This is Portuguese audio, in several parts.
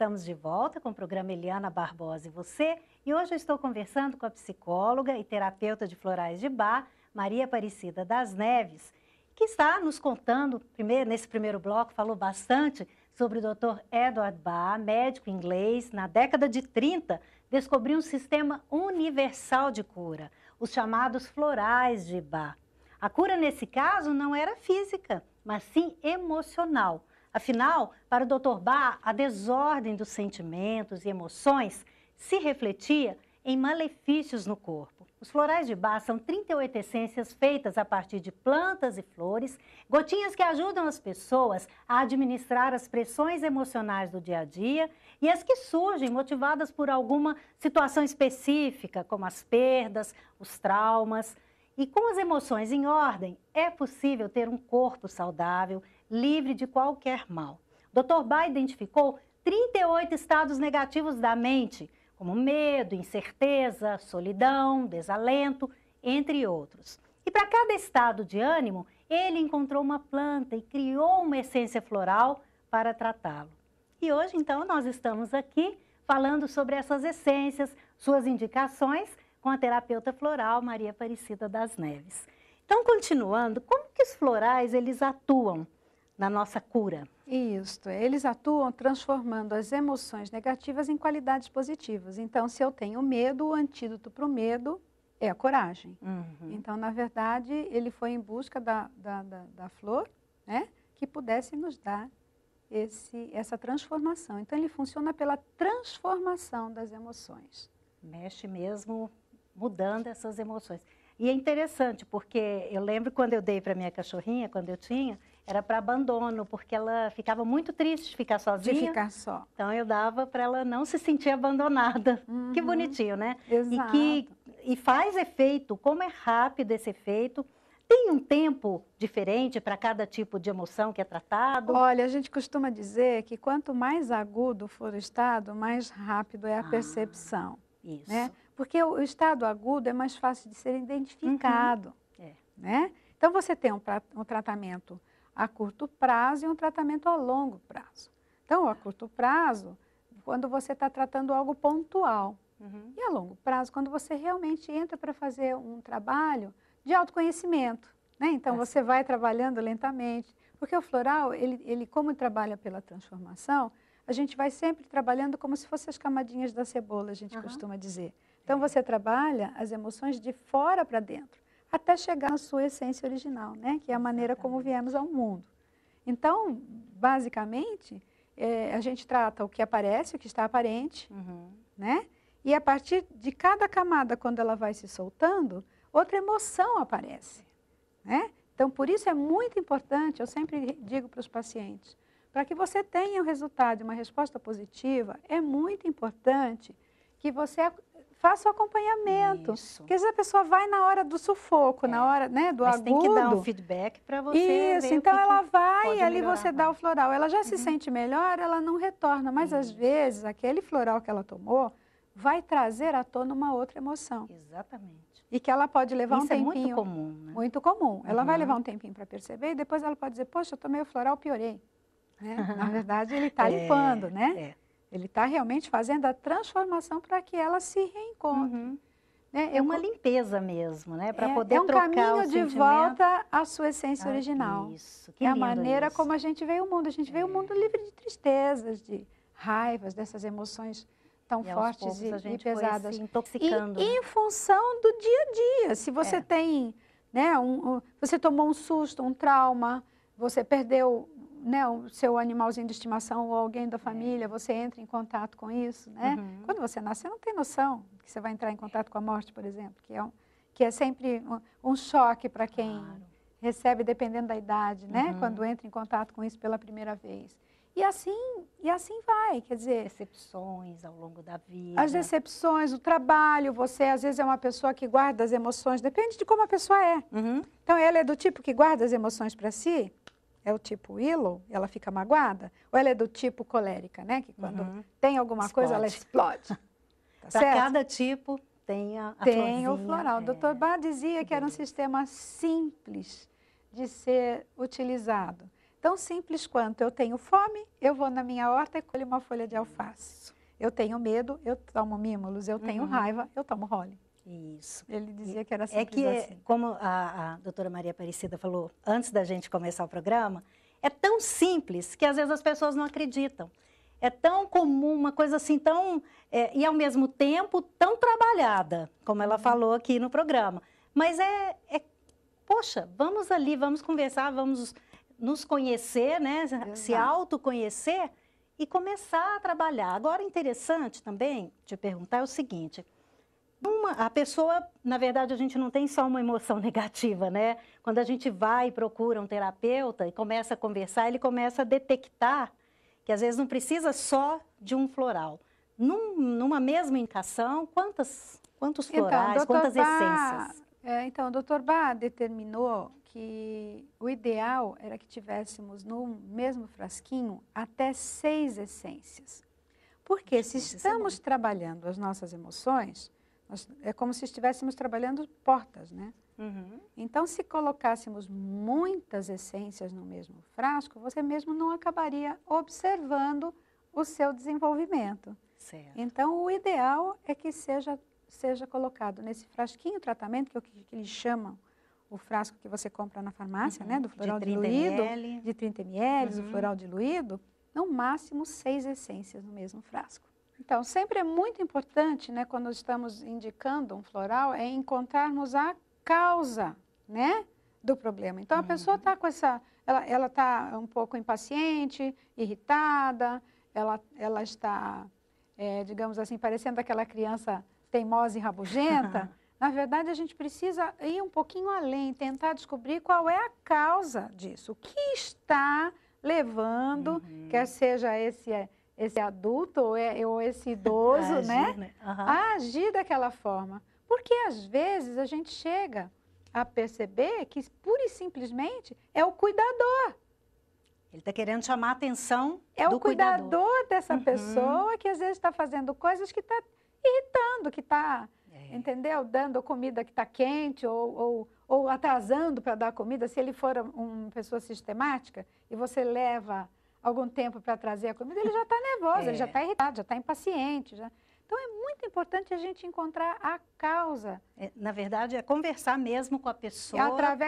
estamos de volta com o programa Eliana Barbosa e você. E hoje eu estou conversando com a psicóloga e terapeuta de florais de Bach, Maria Aparecida das Neves, que está nos contando, nesse primeiro bloco, falou bastante sobre o Dr. Edward Bach, médico inglês, na década de 30, descobriu um sistema universal de cura, os chamados florais de Bach. A cura, nesse caso, não era física, mas sim emocional. Afinal, para o Dr. Bach, a desordem dos sentimentos e emoções se refletia em malefícios no corpo. Os florais de Bach são 38 essências feitas a partir de plantas e flores, gotinhas que ajudam as pessoas a administrar as pressões emocionais do dia a dia e as que surgem motivadas por alguma situação específica, como as perdas, os traumas. E com as emoções em ordem, é possível ter um corpo saudável, livre de qualquer mal. Dr. Bach identificou 38 estados negativos da mente, como medo, incerteza, solidão, desalento, entre outros. E para cada estado de ânimo, ele encontrou uma planta e criou uma essência floral para tratá-lo. E hoje, então, nós estamos aqui falando sobre essas essências, suas indicações, com a terapeuta floral Maria Aparecida das Neves. Então, continuando, como que os florais eles atuam na nossa cura? Isso, eles atuam transformando as emoções negativas em qualidades positivas. Então, se eu tenho medo, o antídoto para o medo é a coragem. Então, na verdade, ele foi em busca da flor, né, que pudesse nos dar essa transformação. Então, ele funciona pela transformação das emoções. Mexe mesmo mudando essas emoções. E é interessante, porque eu lembro quando eu dei para minha cachorrinha, quando eu tinha, era para abandono, porque ela ficava muito triste de ficar sozinha. De ficar só. Então eu dava para ela não se sentir abandonada. Que bonitinho, né? Exato. E faz efeito, como é rápido esse efeito. Tem um tempo diferente para cada tipo de emoção que é tratado? Olha, a gente costuma dizer que quanto mais agudo for o estado, mais rápido é a percepção. Isso. Né? Porque o estado agudo é mais fácil de ser identificado. Né? Então, você tem um tratamento a curto prazo e um tratamento a longo prazo. Então, a curto prazo, quando você está tratando algo pontual. E a longo prazo, quando você realmente entra para fazer um trabalho de autoconhecimento. Né? Então, você vai trabalhando lentamente. Porque o floral, ele como trabalha pela transformação, a gente vai sempre trabalhando como se fossem as camadinhas da cebola, a gente costuma dizer. Então, você trabalha as emoções de fora para dentro, até chegar na sua essência original, né? Que é a maneira como viemos ao mundo. Então, basicamente, a gente trata o que aparece, o que está aparente, né? E a partir de cada camada, quando ela vai se soltando, outra emoção aparece, né? Então, por isso é muito importante, eu sempre digo para os pacientes, para que você tenha o resultado de uma resposta positiva, é muito importante que você faça o acompanhamento. Isso. Porque às vezes a pessoa vai na hora do sufoco, na hora, né, do Mas agudo. tem que dar um feedback para você Isso, ver então ela vai pode e ali melhorar você dá o floral. Ela já se sente melhor, ela não retorna. Mas às vezes aquele floral que ela tomou vai trazer à tona uma outra emoção. Exatamente. E que ela pode levar um tempinho. Isso é muito comum, né? Muito comum. Ela vai levar um tempinho para perceber e depois ela pode dizer, poxa, eu tomei o floral, piorei. Né? Na verdade, ele está limpando, né? Ele está realmente fazendo a transformação para que ela se reencontre. Né? É uma limpeza mesmo, né? Para poder trocar o caminho de sentimento. volta à sua essência original. Isso, que é a lindo maneira isso. como a gente vê o mundo. A gente vê o mundo livre de tristezas, de raivas, dessas emoções tão fortes e pesadas. Foi se intoxicando. E em função do dia a dia. Se você tem, né, você tomou um susto, um trauma, você perdeu, né, o seu animalzinho de estimação ou alguém da família, você entra em contato com isso, né? Quando você nasce, você não tem noção que você vai entrar em contato com a morte, por exemplo, que é sempre um choque para quem recebe, dependendo da idade, né? Quando entra em contato com isso pela primeira vez. E assim vai, quer dizer... Decepções ao longo da vida. As decepções, o trabalho, você às vezes é uma pessoa que guarda as emoções, depende de como a pessoa é. Então, ela é do tipo que guarda as emoções para si, é o tipo Willow, ela fica magoada, ou ela é do tipo colérica, né? Que quando tem alguma coisa, ela explode. Tá para cada tipo tem a tem florzinha. o floral. O Dr. Bach dizia que era um sistema simples de ser utilizado. Tão simples quanto eu tenho fome, eu vou na minha horta e colho uma folha de alface. Eu tenho medo, eu tomo Mimulus. Eu tenho raiva, eu tomo Holly. Isso. Ele dizia que era simples assim. Como a doutora Maria Aparecida falou antes da gente começar o programa, é tão simples que às vezes as pessoas não acreditam. É tão comum, uma coisa assim tão... e ao mesmo tempo tão trabalhada, como ela falou aqui no programa. Mas poxa, vamos ali, vamos conversar, vamos nos conhecer, né? Se autoconhecer e começar a trabalhar. Agora, interessante também te perguntar é o seguinte... a pessoa, na verdade, a gente não tem só uma emoção negativa, né? Quando a gente vai e procura um terapeuta e começa a conversar, ele começa a detectar que às vezes não precisa só de um floral. Numa mesma indicação, quantos florais, quantas essências? Então, o Dr. Bach determinou que o ideal era que tivéssemos no mesmo frasquinho até 6 essências. Porque se estamos trabalhando as nossas emoções, é como se estivéssemos trabalhando portas, né? Então, se colocássemos muitas essências no mesmo frasco, você mesmo não acabaria observando o seu desenvolvimento. Certo. Então, o ideal é que seja colocado nesse frasquinho tratamento, que é o que eles chamam o frasco que você compra na farmácia, né? Do floral diluído, de 30 ml, o floral diluído, no máximo 6 essências no mesmo frasco. Então, sempre é muito importante, né, quando estamos indicando um floral, é encontrarmos a causa, né, do problema. Então, a pessoa está com ela está um pouco impaciente, irritada, ela está, digamos assim, parecendo aquela criança teimosa e rabugenta. Na verdade, a gente precisa ir um pouquinho além, tentar descobrir qual é a causa disso. O que está levando, quer seja esse adulto ou esse idoso, a agir daquela forma. Porque, às vezes, a gente chega a perceber que, pura e simplesmente, é o cuidador. Ele está querendo chamar a atenção do o cuidador dessa pessoa que, às vezes, está fazendo coisas que está irritando, que está, entendeu? Dando comida que está quente ou atrasando para dar comida. Se ele for uma pessoa sistemática e você leva algum tempo para trazer a comida, ele já está nervoso, ele já está irritado, já está impaciente. Então, é muito importante a gente encontrar a causa. Na verdade, é conversar mesmo com a pessoa.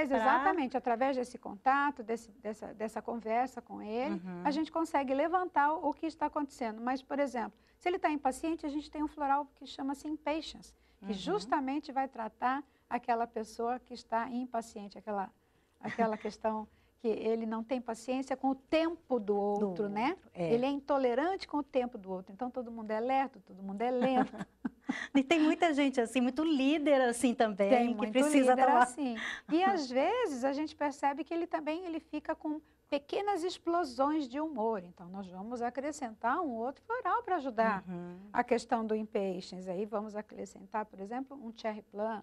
Exatamente, através desse contato, dessa conversa com ele, a gente consegue levantar o que está acontecendo. Mas, por exemplo, se ele está impaciente, a gente tem um floral que chama-se Impatience, que justamente vai tratar aquela pessoa que está impaciente, aquela questão que ele não tem paciência com o tempo do outro, né? Ele é intolerante com o tempo do outro. Então, todo mundo é lerdo, todo mundo é lento. E tem muita gente assim, muito líder assim também, que precisa tomar... assim. E, às vezes, a gente percebe que ele fica com pequenas explosões de humor. Então, nós vamos acrescentar um outro floral para ajudar a questão do impatience. Aí, vamos acrescentar, por exemplo, um cherry plum,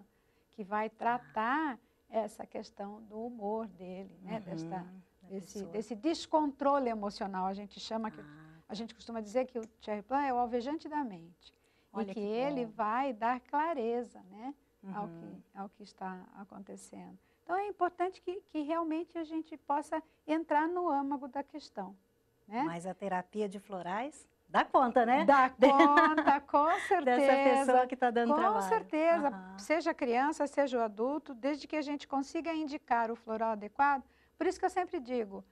que vai tratar essa questão do humor dele, né? Desse descontrole emocional. A gente chama, a gente costuma dizer que o cherry plum é o alvejante da mente. Olha, e que ele vai dar clareza, né? Ao que está acontecendo. Então, é importante que realmente a gente possa entrar no âmago da questão, né? Mas a terapia de florais dá conta, né? Dá conta, com certeza. Dessa pessoa que está dando trabalho. Com certeza, seja criança, seja o adulto, desde que a gente consiga indicar o floral adequado. Por isso que eu sempre digo,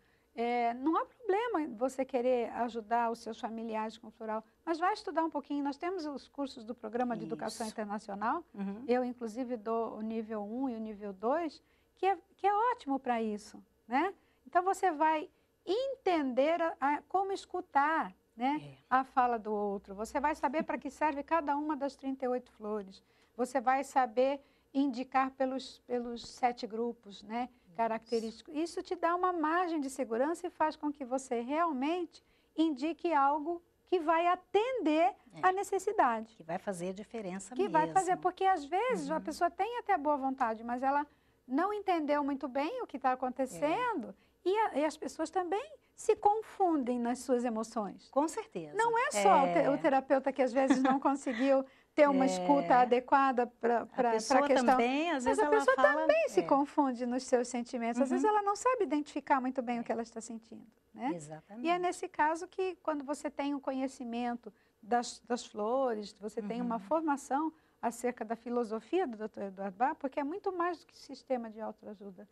não há problema você querer ajudar os seus familiares com floral, mas vai estudar um pouquinho. Nós temos os cursos do Programa de Educação Internacional, eu inclusive dou o nível 1 e o nível 2, que é ótimo para isso, né? Então, você vai entender como escutar, né? A fala do outro. Você vai saber para que serve cada uma das 38 flores. Você vai saber indicar pelos 7 grupos, né? Característicos. Isso te dá uma margem de segurança e faz com que você realmente indique algo que vai atender a necessidade. Que vai fazer diferença mesmo. Que vai fazer, porque às vezes a pessoa tem até boa vontade, mas ela não entendeu muito bem o que está acontecendo e as pessoas também se confundem nas suas emoções. Com certeza. Não é só o terapeuta que às vezes não conseguiu ter uma escuta adequada para a questão. Também, às vezes, mas a pessoa fala, também se confunde nos seus sentimentos. Às vezes ela não sabe identificar muito bem o que ela está sentindo. Né? Exatamente. E é nesse caso que, quando você tem um conhecimento das flores, você tem uma formação acerca da filosofia do Dr. Eduardo Bach, porque é muito mais do que sistema de autoajuda.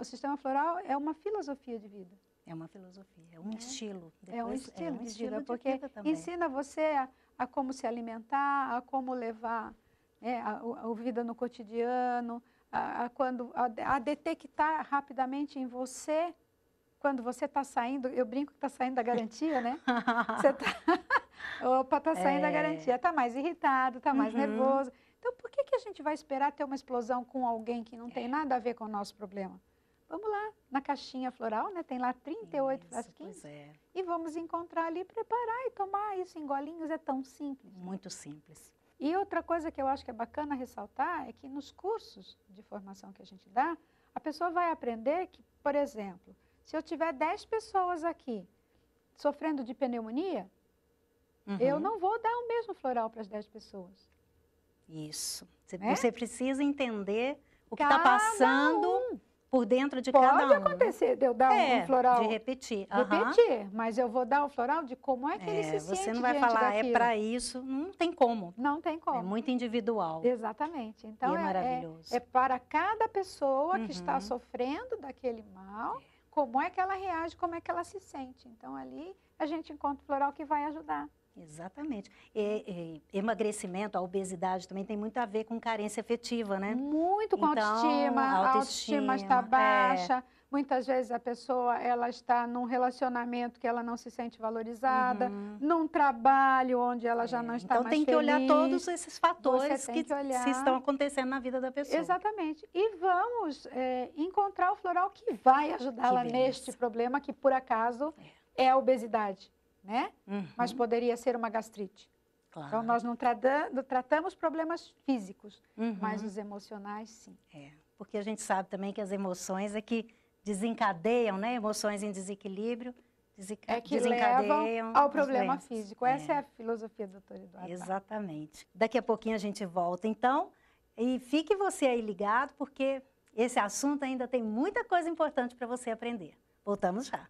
O sistema floral é uma filosofia de vida. É uma filosofia, é um estilo. Depois, é um estilo de vida, de porque vida também. ensina você a como se alimentar, a como levar a vida no cotidiano, a detectar rapidamente em você, quando você está saindo, eu brinco que está saindo da garantia, né? Você está saindo da garantia, está mais irritado, está mais nervoso. Então, por que a gente vai esperar ter uma explosão com alguém que não tem nada a ver com o nosso problema? Vamos lá, na caixinha floral, né? Tem lá 38 frasquinhos. E vamos encontrar ali, preparar e tomar isso em golinhos. É tão simples. Muito simples. E outra coisa que eu acho que é bacana ressaltar é que nos cursos de formação que a gente dá, a pessoa vai aprender que, por exemplo, se eu tiver 10 pessoas aqui sofrendo de pneumonia, eu não vou dar o mesmo floral para as 10 pessoas. Isso. Você precisa entender o que está passando por dentro de cada um. Pode acontecer de eu dar um floral. De repetir. Repetir, mas eu vou dar o floral de como é que ele se sente. Você não vai falar, daquilo. É para isso, não tem como. Não tem como. É muito individual. Exatamente. Então, é maravilhoso. É para cada pessoa que está sofrendo daquele mal, como é que ela reage, como é que ela se sente. Então, ali a gente encontra o floral que vai ajudar. Exatamente. Emagrecimento, a obesidade também tem muito a ver com carência afetiva, né? Muito com autoestima. A autoestima está baixa. Muitas vezes a pessoa está num relacionamento que ela não se sente valorizada, num trabalho onde ela já não está mais feliz. Então tem que olhar todos esses fatores que estão acontecendo na vida da pessoa. Exatamente. E vamos encontrar o floral que vai ajudá-la neste problema, que por acaso é a obesidade. Né? Mas poderia ser uma gastrite. Claro. Então, nós não tratamos problemas físicos, mas os emocionais, sim. Porque a gente sabe também que as emoções é que desencadeiam, né? Emoções em desequilíbrio, que levam ao problema físico. Essa é a filosofia do Dr. Eduardo. Exatamente. Daqui a pouquinho a gente volta, então, e fique você aí ligado, porque esse assunto ainda tem muita coisa importante para você aprender. Voltamos já.